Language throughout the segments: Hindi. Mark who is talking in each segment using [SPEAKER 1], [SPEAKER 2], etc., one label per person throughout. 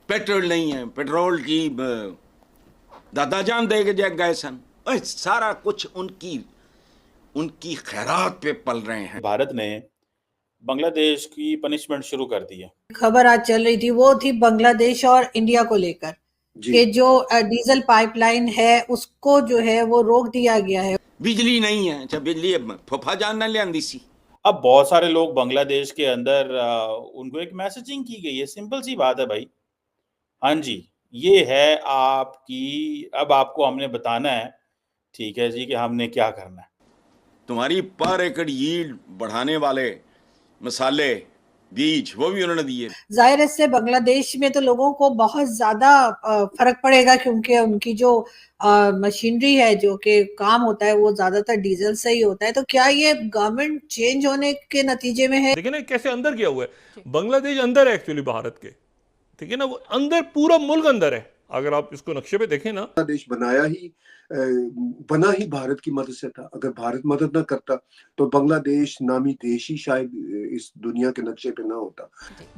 [SPEAKER 1] पेट्रोल नहीं है, पेट्रोल की दादाजान दे के जग गए सन। ओए, सारा कुछ उनकी उनकी खैरात पे पल रहे हैं।
[SPEAKER 2] भारत ने बांग्लादेश की पनिशमेंट शुरू कर दी है।
[SPEAKER 3] खबर आज चल रही थी, वो थी बांग्लादेश और इंडिया को लेकर कि जो डीजल पाइपलाइन है उसको जो है वो रोक दिया गया है।
[SPEAKER 1] बिजली नहीं है, अच्छा बिजली फुफा जान ने लियांदी सी।
[SPEAKER 2] अब बहुत सारे लोग बांग्लादेश के अंदर उनको एक मैसेजिंग की गई है, सिंपल सी बात है भाई। हाँ जी, ये है आपकी, अब आपको हमने बताना है, ठीक है जी, कि हमने क्या करना है।
[SPEAKER 1] तुम्हारी पर एकड़ यील्ड बढ़ाने वाले मसाले, बीज, वो भी उन्होंने दिए।
[SPEAKER 3] जाहिर है इससे बांग्लादेश में तो लोगों को बहुत ज्यादा फर्क पड़ेगा, क्योंकि उनकी जो मशीनरी है, जो कि काम होता है, वो ज्यादातर डीजल से ही होता है। तो क्या ये गवर्नमेंट चेंज होने के नतीजे में है?
[SPEAKER 4] देखिए ना कैसे अंदर गया हुआ है। बांग्लादेश अंदर है एक्चुअली भारत के, ठीक है ना, वो अंदर, पूरा मुल्क अंदर है। अगर आप इसको नक्शे पे देखें ना,
[SPEAKER 5] देश बना ही भारत की मदद से था। अगर भारत मदद ना करता तो बांग्लादेश नामी देश ही शायद इस दुनिया के नक्शे पे ना होता।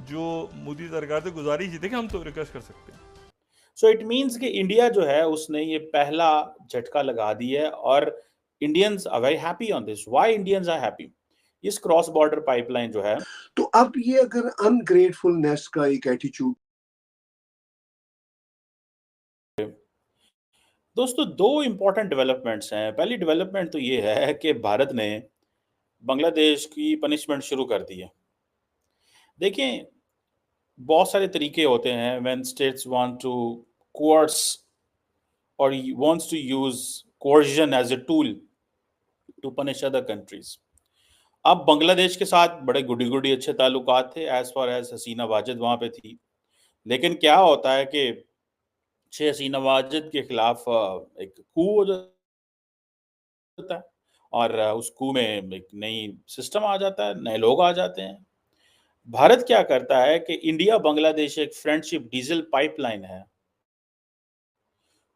[SPEAKER 4] जो मोदी सरकार से गुजारिश थी कि हम तो रिक्वेस्ट कर सकते हैं।
[SPEAKER 2] सो इट मीन्स कि इंडिया जो है उसने ये पहला झटका लगा दिया है, और Indians are very happy on this. Why Indians are happy? इस क्रॉस बॉर्डर पाइपलाइन जो है,
[SPEAKER 5] तो अब ये अगर अनग्रेटफुलनेस का एक एटीट्यूड।
[SPEAKER 2] दोस्तों, दो इंपॉर्टेंट डेवलपमेंट्स हैं। पहली डेवलपमेंट तो ये है कि भारत ने बांग्लादेश की पनिशमेंट शुरू कर दी है। देखें, बहुत सारे तरीके होते हैं when states want to coerce और wants to use coercion as a tool to punish other countries. अब बांग्लादेश के साथ बड़े गुडी गुडी अच्छे ताल्लुकात थे एज फार एज हसीना वाजिद वहां पे थी। लेकिन क्या होता है कि हसीना वाजिद के खिलाफ एक कू हो जाता है, और उस कू में एक नई सिस्टम आ जाता है, नए लोग आ जाते हैं। भारत क्या करता है कि इंडिया बांग्लादेश एक फ्रेंडशिप डीजल पाइपलाइन है,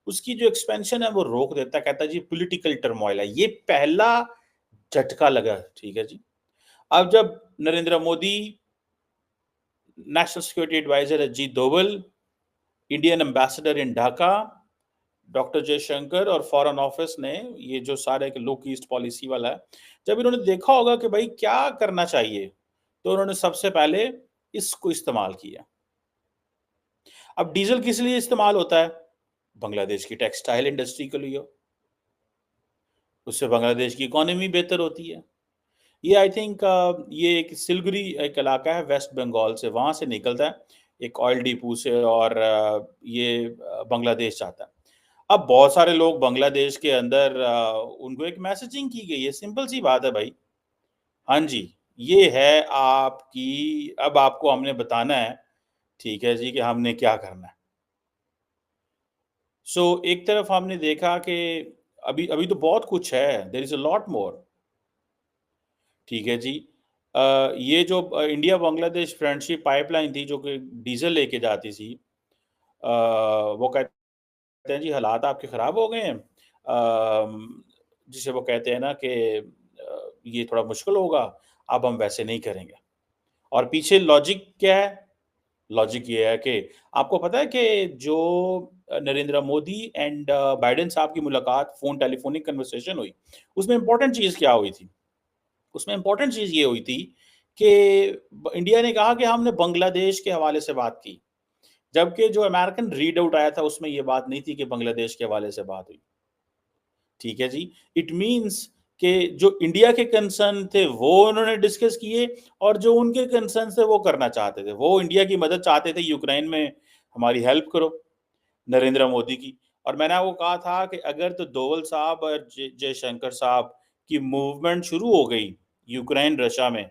[SPEAKER 2] उसकी जो एक्सपेंशन है वो रोक देता है। कहता है जी पॉलिटिकल टर्मोइल है। ये पहला झटका लगा, ठीक है जी। अब जब Narendra Modi, national security adviser Ajit Doval, Indian ambassador in Dhaka doctor Jaishankar और फॉरेन ऑफिस ने ये जो सारे लुक ईस्ट पॉलिसी वाला है, जब इन्होंने देखा होगा कि भाई क्या करना चाहिए, तो उन्होंने सबसे पहले इसको इस्तेमाल किया। अब डीजल किस लिए इस्तेमाल होता है? बांग्लादेश की टेक्सटाइल इंडस्ट्री के लिए, उससे बांग्लादेश की इकोनॉमी बेहतर होती है। ये आई थिंक ये एक सिलगुरी एक इलाका है वेस्ट बंगाल से, वहां से निकलता है एक ऑयल डिपो से, और ये बांग्लादेश जाता है। अब बहुत सारे लोग बांग्लादेश के अंदर उनको एक मैसेजिंग की गई है, सिंपल सी बात है भाई। हाँ जी, ये है आपकी, अब आपको हमने बताना है, ठीक है जी, कि हमने क्या करना है। सो एक तरफ हमने देखा कि अभी अभी तो बहुत कुछ है, there is a lot more, ठीक है जी। ये जो इंडिया बांग्लादेश फ्रेंडशिप पाइपलाइन थी जो कि डीजल लेके जाती थी, वो कहते हैं जी हालात आपके ख़राब हो गए हैं, जिसे वो कहते हैं ना कि ये थोड़ा मुश्किल होगा, अब हम वैसे नहीं करेंगे। और पीछे लॉजिक क्या है? लॉजिक ये है कि आपको पता है कि जो नरेंद्र मोदी एंड बाइडेन साहब की मुलाकात, फ़ोन टेलीफोनिक कन्वर्सेशन हुई, उसमें इम्पोर्टेंट चीज़ क्या हुई थी? उसमें इम्पोर्टेंट चीज़ ये हुई थी कि इंडिया ने कहा कि हमने बांग्लादेश के हवाले से बात की, जबकि जो अमेरिकन रीड आउट आया था उसमें ये बात नहीं थी कि बांग्लादेश के हवाले से बात हुई, ठीक है जी। इट मीन्स कि जो इंडिया के कंसर्न थे वो उन्होंने डिस्कस किए, और जो उनके कंसर्न थे वो करना चाहते थे। वो इंडिया की मदद चाहते थे, यूक्रेन में हमारी हेल्प करो, नरेंद्र मोदी की। और मैंने आपको कहा था कि अगर तो डोवल साहब और जयशंकर साहब की मूवमेंट शुरू हो गई यूक्रेन रशिया में,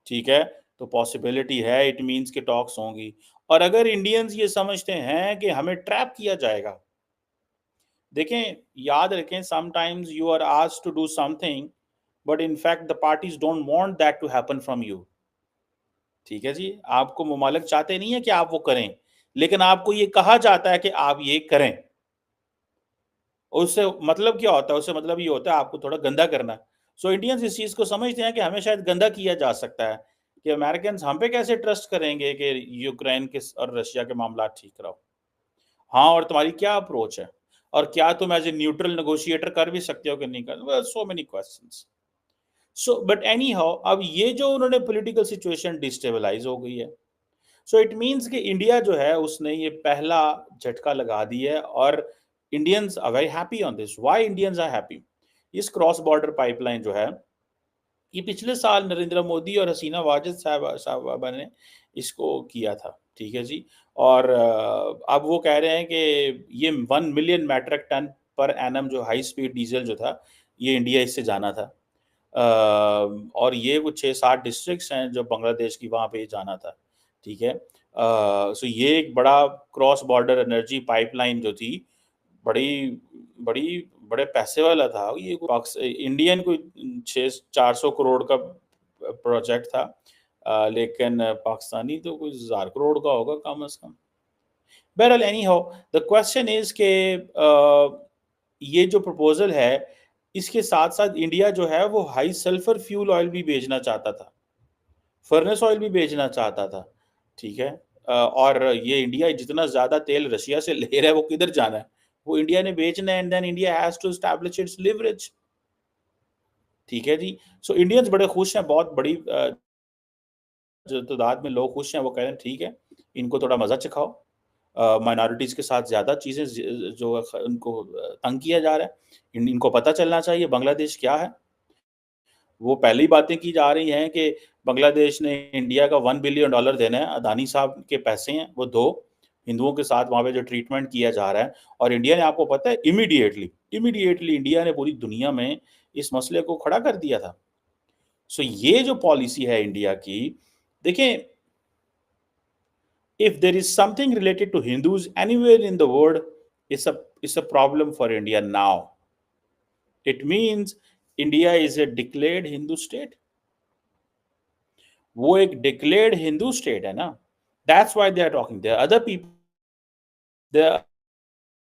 [SPEAKER 2] ठीक है, तो पॉसिबिलिटी है, इट मीन्स के टॉक्स होंगी। और अगर इंडियंस ये समझते हैं कि हमें ट्रैप किया जाएगा, देखें, याद रखें, sometimes you are asked to do something, but in fact the parties don't want that to happen from you, ठीक है जी। आपको मुमालिक चाहते नहीं है कि आप वो करें, लेकिन आपको ये कहा जाता है कि आप ये करें। उससे मतलब क्या होता है? उससे मतलब ये होता है आपको थोड़ा गंदा करना। सो इंडियंस इस चीज़ को समझते हैं कि हमें शायद गंदा किया जा सकता है, कि अमेरिकन हम पे कैसे ट्रस्ट करेंगे कि यूक्रेन के और रशिया के मामला ठीक कराओ। हाँ, और तुम्हारी क्या अप्रोच है, और क्या तुम एज ए न्यूट्रल नेगोशिएटर कर भी सकते हो कि नहीं कर, so many questions. So but any how, अब ये जो उन्होंने पॉलिटिकल सिचुएशन डिस्टेबलाइज हो गई है, सो इट मीन्स कि इंडिया जो है उसने ये पहला झटका लगा दिया है, और Indians are very happy on this. Why Indians are happy? इस क्रॉस बॉर्डर पाइपलाइन जो है, ये पिछले साल नरेंद्र मोदी और हसीना वाजिद साहबा ने इसको किया था, ठीक है जी। और अब वो कह रहे हैं कि ये 1 million metric ton per annum जो हाई स्पीड डीजल जो था, ये इंडिया इससे जाना था। और ये कुछ 6-7 डिस्ट्रिक्ट्स हैं जो बांग्लादेश की, वहाँ पे जाना था, ठीक है। सो ये एक बड़ा क्रॉस बॉर्डर एनर्जी पाइपलाइन जो थी, बड़ी बड़ी बड़े पैसे वाला था ये। इंडियन कोई 400 करोड़ का प्रोजेक्ट था, लेकिन पाकिस्तानी तो कोई 1000 करोड़ का होगा कम से कम। बहरहाल any how, the question is के ये जो प्रपोजल है, इसके साथ साथ इंडिया जो है वो हाई सल्फर फ्यूल ऑयल भी बेचना चाहता था, फर्नेस ऑयल भी बेचना चाहता था, ठीक है। और ये इंडिया जितना ज्यादा तेल रशिया से ले रहा है, वो किधर जाना है? वो इंडिया ने बेचना है, and then India has to establish its leverage, ठीक है जी। सो इंडियंस बड़े खुश हैं, बहुत बड़ी जो तादाद में लोग खुश हैं, वो कह रहे हैं ठीक है, इनको थोड़ा मजा चखाओ। माइनॉरिटीज के साथ ज्यादा चीजें जो उनको तंग किया जा रहा है, इनको पता चलना चाहिए बांग्लादेश क्या है। वो पहली बातें की जा रही हैं कि बांग्लादेश ने इंडिया का $1 बिलियन देना है, अदानी साहब के पैसे हैं वो दो। हिंदुओं के साथ वहाँ पे जो ट्रीटमेंट किया जा रहा है, और इंडिया ने, आपको पता है, इमीडिएटली इंडिया ने पूरी दुनिया में इस मसले को खड़ा कर दिया था। सो ये जो पॉलिसी है इंडिया की, देखें, if there is something related to Hindus anywhere in the world, it's a problem for India now. It means India is a declared Hindu state. वो एक declared Hindu state है ना, that's why they are talking. There are other people, there